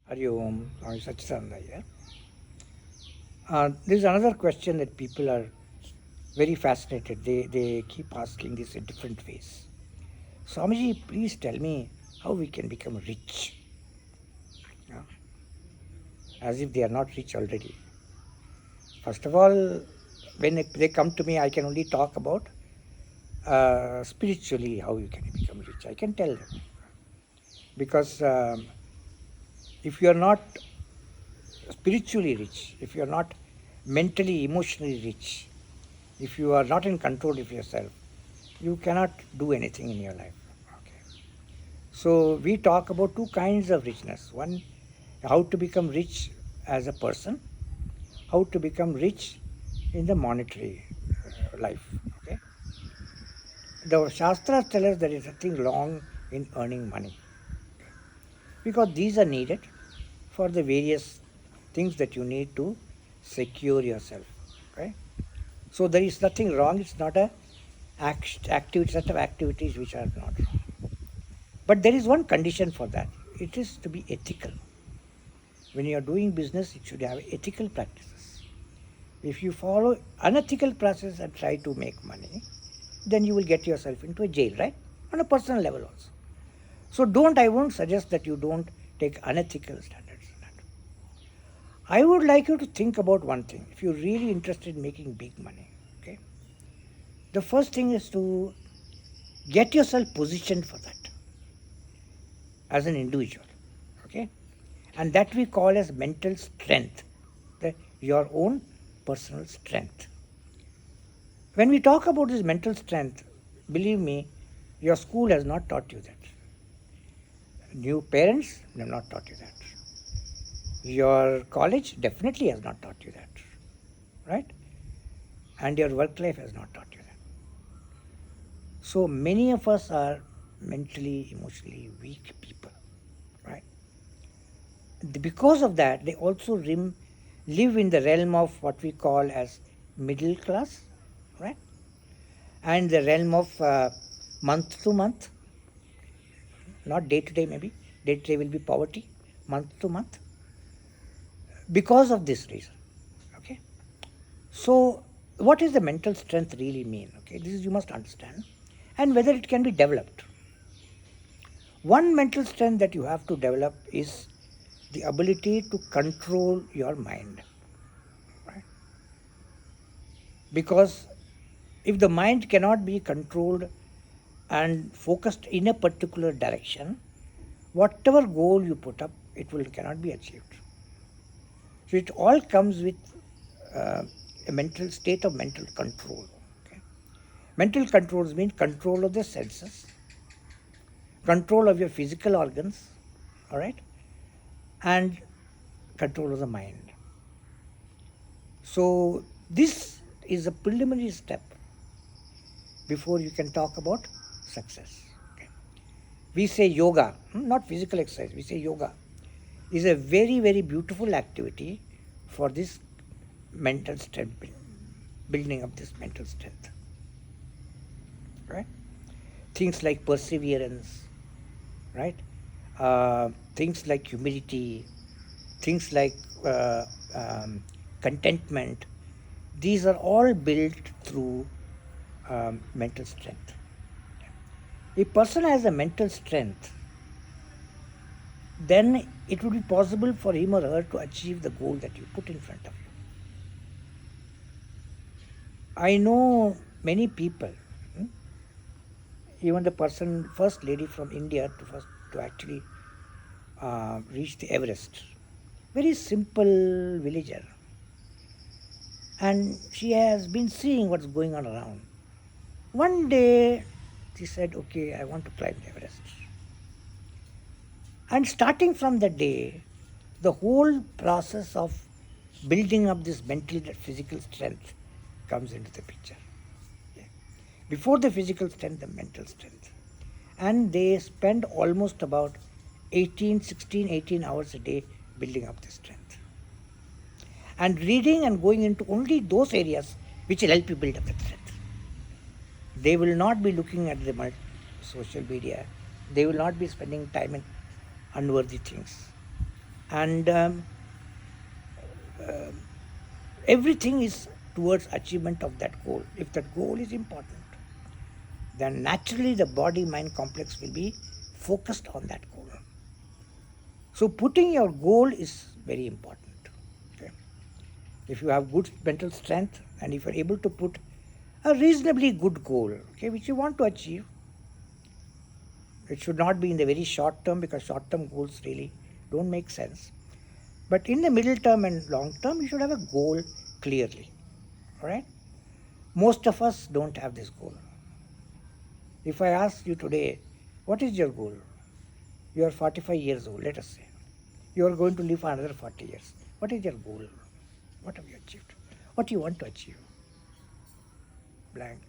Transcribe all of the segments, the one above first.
Hari Om, Swami Satchitananda here. This is another question that people are very fascinated. They keep asking this in different ways. Swamiji, please tell me how we can become rich. Yeah. As if they are not rich already. First of all, when they come to me, I can only talk about spiritually how you can become rich. I can tell them. Because if you are not spiritually rich, if you are not mentally, emotionally rich, if you are not in control of yourself, you cannot do anything in your life. Okay. So we talk about two kinds of richness. One, how to become rich as a person, how to become rich in the monetary life. Okay. The Shastras tell us there is nothing wrong in earning money, because these are needed for the various things that you need to secure yourself. Right? So there is nothing wrong. It's not a set of activities which are not wrong. But there is one condition for that. It is to be ethical. When you are doing business, it should have ethical practices. If you follow unethical practices and try to make money, then you will get yourself into a jail, right? On a personal level also. So I won't suggest that you don't take unethical standards. I would like you to think about one thing. If you're really interested in making big money, okay, the first thing is to get yourself positioned for that as an individual, okay, and that we call as mental strength, your own personal strength. When we talk about this mental strength, believe me, your school has not taught you that. New parents have not taught you that. Your college definitely has not taught you that, right? And your work life has not taught you that. So many of us are mentally, emotionally weak people, right? Because of that, they also live in the realm of what we call as middle class, right? And the realm of month to month, not day to day maybe. Day to day will be poverty, month to month. Because of this reason, okay? So what is the mental strength really mean? Okay, this is you must understand, and whether it can be developed. One mental strength that you have to develop is the ability to control your mind, right? Because if the mind cannot be controlled and focused in a particular direction, whatever goal you put up, cannot be achieved. So it all comes with a mental state of mental control. Okay? Mental controls mean control of the senses, control of your physical organs, all right, and control of the mind. So this is a preliminary step before you can talk about success. Okay? We say yoga, not physical exercise, we say yoga is a very, very beautiful activity for this mental strength, building up this mental strength. Right? Things like perseverance, right? Things like humility, things like contentment, these are all built through mental strength. A person has a mental strength, then it would be possible for him or her to achieve the goal that you put in front of you. I know many people, even the first lady from India to actually reach the Everest, very simple villager, and she has been seeing what's going on around. One day she said, okay, I want to climb the Everest. And starting from that day, the whole process of building up this mental and physical strength comes into the picture. Yeah. Before the physical strength, the mental strength. And they spend almost about 18 hours a day building up this strength. And reading and going into only those areas which will help you build up that strength. They will not be looking at the social media. They will not be spending time in unworthy things. And everything is towards achievement of that goal. If that goal is important, then naturally the body-mind complex will be focused on that goal. So putting your goal is very important. Okay? If you have good mental strength and if you are able to put a reasonably good goal, okay, which you want to achieve, it should not be in the very short term, because short term goals really don't make sense. But in the middle term and long term, you should have a goal clearly. All right? Most of us don't have this goal. If I ask you today, what is your goal? You are 45 years old, let us say. You are going to live for another 40 years. What is your goal? What have you achieved? What do you want to achieve? Blank.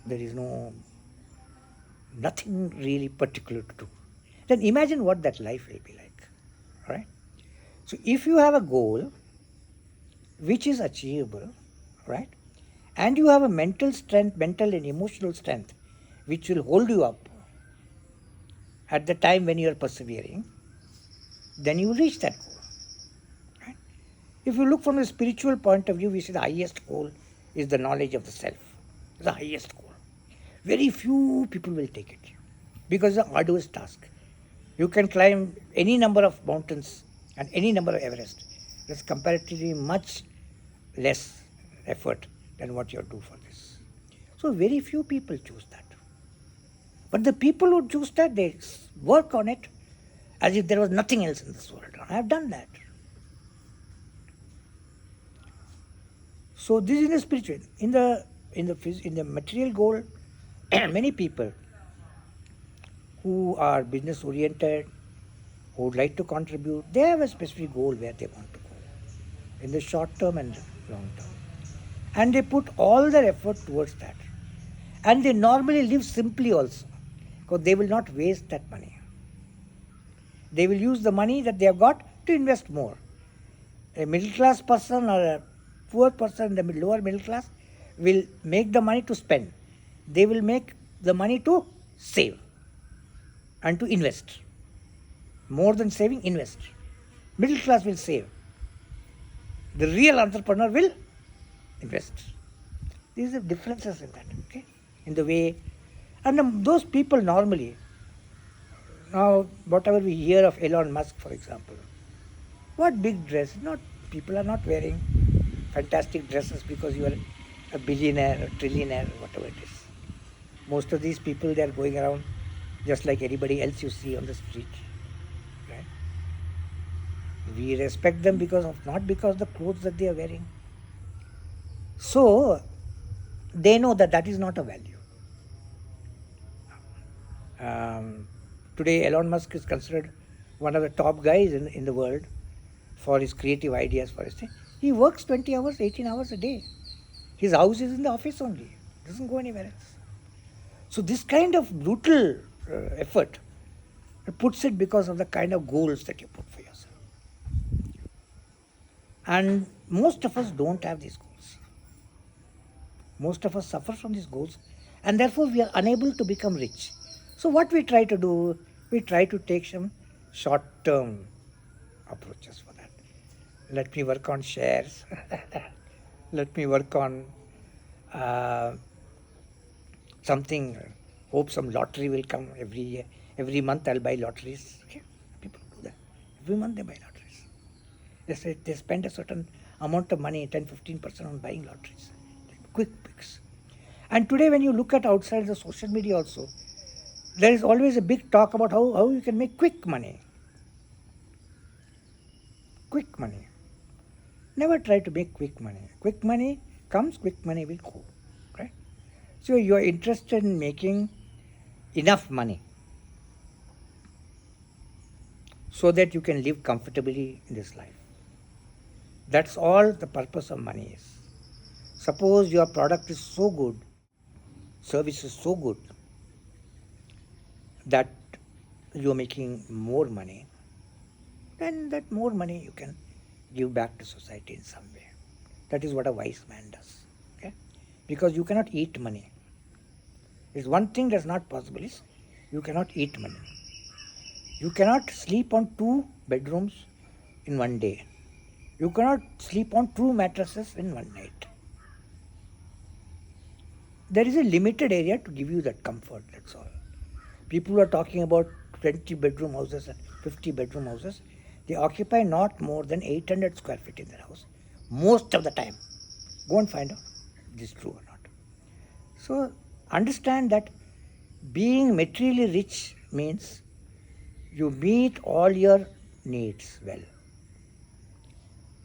There is nothing really particular to do. Then imagine what that life will be like. All right? So if you have a goal which is achievable, right, and you have a mental strength, mental and emotional strength, which will hold you up at the time when you are persevering, then you reach that goal. Right? If you look from a spiritual point of view, we say the highest goal is the knowledge of the self. The highest goal. Very few people will take it because it's an arduous task. You can climb any number of mountains and any number of Everest. That's comparatively much less effort than what you do for this. So very few people choose that. But the people who choose that, they work on it as if there was nothing else in this world. I have done that. So this is the spiritual. In the material goal, many people who are business oriented, who would like to contribute, they have a specific goal where they want to go in the short term and long term. And they put all their effort towards that. And they normally live simply also, because they will not waste that money. They will use the money that they have got to invest more. A middle class person or a poor person in the lower middle class will make the money to spend. They will make the money to save and to invest. More than saving, invest. Middle class will save. The real entrepreneur will invest. These are differences in that, okay? In the way, and those people normally, now whatever we hear of Elon Musk, for example, what big dress? People are not wearing fantastic dresses because you are a billionaire, a trillionaire, whatever it is. Most of these people, they are going around just like anybody else you see on the street. Right? We respect them not because of the clothes that they are wearing. So they know that is not a value. Today Elon Musk is considered one of the top guys in the world for his creative ideas, for his thing. He works 20 hours, 18 hours a day. His house is in the office only. Doesn't go anywhere else. So this kind of brutal effort puts it because of the kind of goals that you put for yourself. And most of us don't have these goals. Most of us suffer from these goals, and therefore we are unable to become rich. So what we try to do, we try to take some short-term approaches for that. Let me work on shares. Let me work on something. Hope some lottery will come every year. Every month I'll buy lotteries. Okay? People do that. Every month they buy lotteries. They spend a certain amount of money, 10-15% on buying lotteries. Quick picks. And today when you look at outside the social media also, there is always a big talk about how you can make quick money. Quick money. Never try to make quick money. Quick money comes, quick money will go. Right? So you are interested in making enough money so that you can live comfortably in this life. That's all the purpose of money is. Suppose your product is so good, service is so good, that you are making more money, then that more money you can give back to society in some way. That is what a wise man does. Okay? Because you cannot eat money. There's one thing that's not possible is you cannot eat money. You cannot sleep on 2 bedrooms in one day. You cannot sleep on 2 mattresses in one night. There is a limited area to give you that comfort, that's all. People are talking about 20-bedroom houses and 50-bedroom houses. They occupy not more than 800 square feet in their house, most of the time. Go and find out if this is true or not. So understand that being materially rich means you meet all your needs well.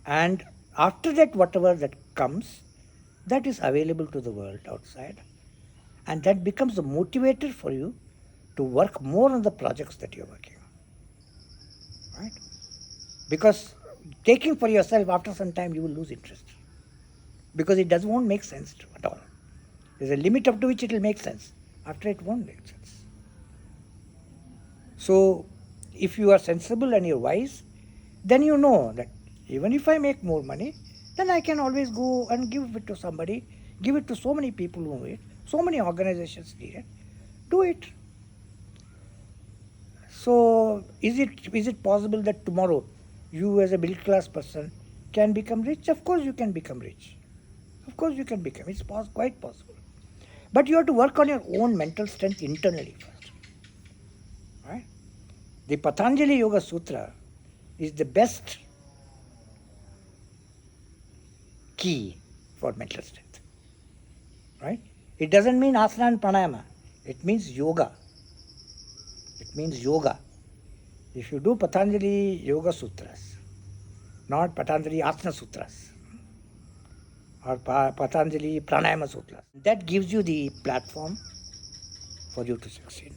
And after that, whatever that comes, that is available to the world outside. And that becomes the motivator for you to work more on the projects that you're working on. Right? Because taking for yourself, after some time, you will lose interest. Because it won't make sense at all. There's a limit up to which it will make sense. After it won't make sense. So, if you are sensible and you're wise, then you know that even if I make more money, then I can always go and give it to somebody, give it to so many people who need it, so many organizations need it. Do it. So, is it possible that tomorrow you as a middle class person can become rich? Of course you can become rich. Of course you can become. It's quite possible. But you have to work on your own mental strength internally first. Right? The Patanjali Yoga Sutra is the best key for mental strength. Right? It doesn't mean asana and pranayama. It means yoga. It means yoga. If you do Patanjali Yoga Sutras, not Patanjali Asana Sutras, or Patanjali Pranayama Sutras, that gives you the platform for you to succeed.